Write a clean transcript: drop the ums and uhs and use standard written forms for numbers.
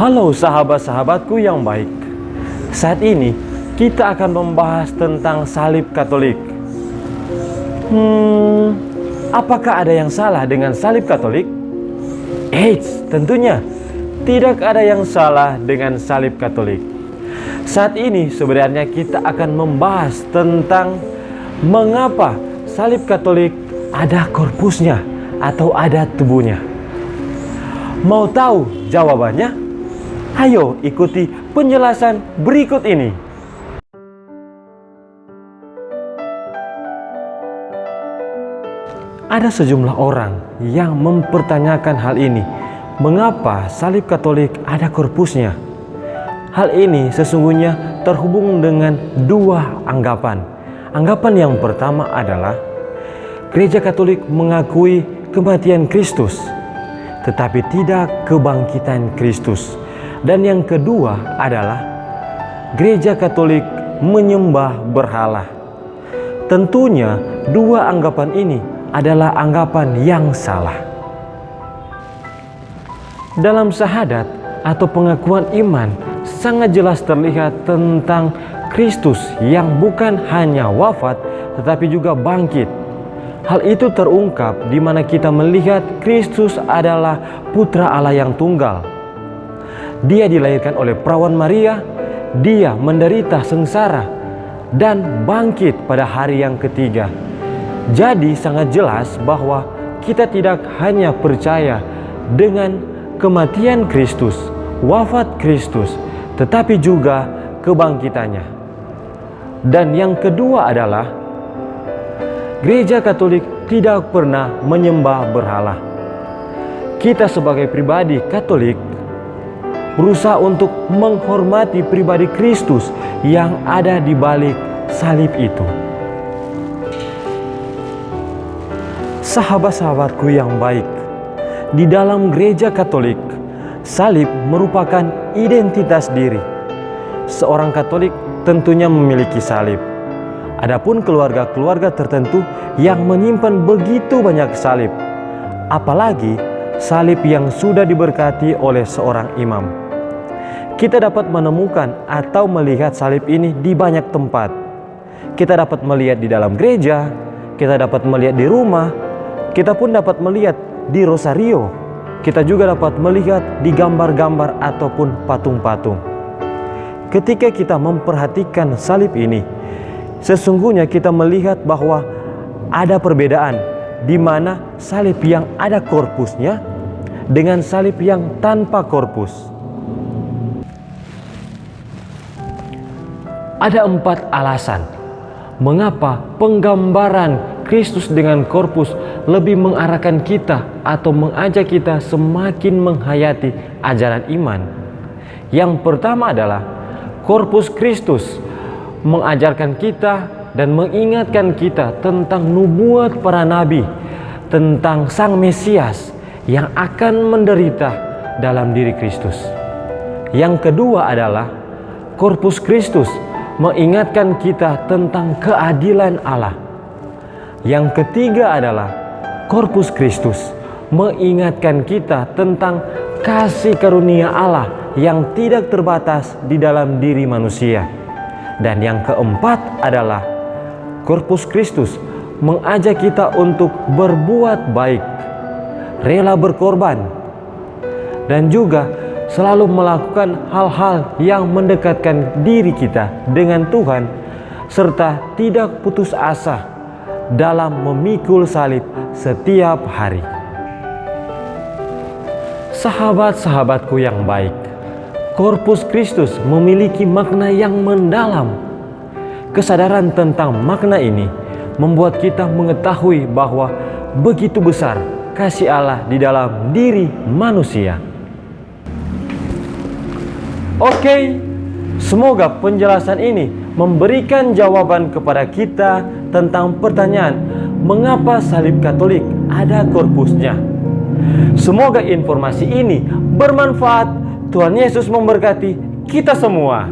Halo sahabat-sahabatku yang baik. Saat ini kita akan membahas tentang salib Katolik. Apakah ada yang salah dengan salib Katolik? Eits, tentunya tidak ada yang salah dengan salib Katolik. Saat ini sebenarnya kita akan membahas tentang mengapa salib Katolik ada korpusnya atau ada tubuhnya. Mau tahu jawabannya? Ayo ikuti penjelasan berikut ini. Ada sejumlah orang yang mempertanyakan hal ini. Mengapa salib Katolik ada korpusnya? Hal ini sesungguhnya terhubung dengan dua anggapan. Anggapan yang pertama adalah Gereja Katolik mengakui kematian Kristus, tetapi tidak kebangkitan Kristus. Dan yang kedua adalah Gereja Katolik menyembah berhala. Tentunya dua anggapan ini adalah anggapan yang salah. Dalam syahadat atau pengakuan iman sangat jelas terlihat tentang Kristus yang bukan hanya wafat tetapi juga bangkit. Hal itu terungkap di mana kita melihat Kristus adalah Putra Allah yang tunggal. Dia dilahirkan oleh perawan Maria, dia menderita sengsara dan bangkit pada hari yang ketiga. Jadi sangat jelas bahwa kita tidak hanya percaya dengan kematian Kristus, wafat Kristus, tetapi juga kebangkitannya. Dan yang kedua adalah Gereja Katolik tidak pernah menyembah berhala. Kita sebagai pribadi Katolik berusaha untuk menghormati pribadi Kristus yang ada di balik salib itu. Sahabat-sahabatku yang baik, di dalam Gereja Katolik, salib merupakan identitas diri. Seorang Katolik tentunya memiliki salib. Adapun keluarga-keluarga tertentu yang menyimpan begitu banyak salib, apalagi salib yang sudah diberkati oleh seorang imam. Kita dapat menemukan atau melihat salib ini di banyak tempat. Kita dapat melihat di dalam gereja, kita dapat melihat di rumah, kita pun dapat melihat di rosario. Kita juga dapat melihat di gambar-gambar ataupun patung-patung. Ketika kita memperhatikan salib ini, sesungguhnya kita melihat bahwa ada perbedaan di mana salib yang ada korpusnya dengan salib yang tanpa korpus. Ada 4 alasan mengapa penggambaran Kristus dengan korpus lebih mengarahkan kita atau mengajak kita semakin menghayati ajaran iman. Yang pertama adalah korpus Kristus mengajarkan kita dan mengingatkan kita tentang nubuat para nabi, tentang Sang Mesias yang akan menderita dalam diri Kristus. Yang kedua adalah korpus Kristus mengingatkan kita tentang keadilan Allah. Yang ketiga adalah korpus Kristus mengingatkan kita tentang kasih karunia Allah yang tidak terbatas di dalam diri manusia. Dan yang keempat adalah korpus Kristus mengajak kita untuk berbuat baik, rela berkorban, dan juga selalu melakukan hal-hal yang mendekatkan diri kita dengan Tuhan, serta tidak putus asa dalam memikul salib setiap hari. Sahabat-sahabatku yang baik, korpus Kristus memiliki makna yang mendalam. Kesadaran tentang makna ini membuat kita mengetahui bahwa begitu besar kasih Allah di dalam diri manusia. Oke, semoga penjelasan ini memberikan jawaban kepada kita tentang pertanyaan mengapa salib Katolik ada korpusnya. Semoga informasi ini bermanfaat. Tuhan Yesus memberkati kita semua.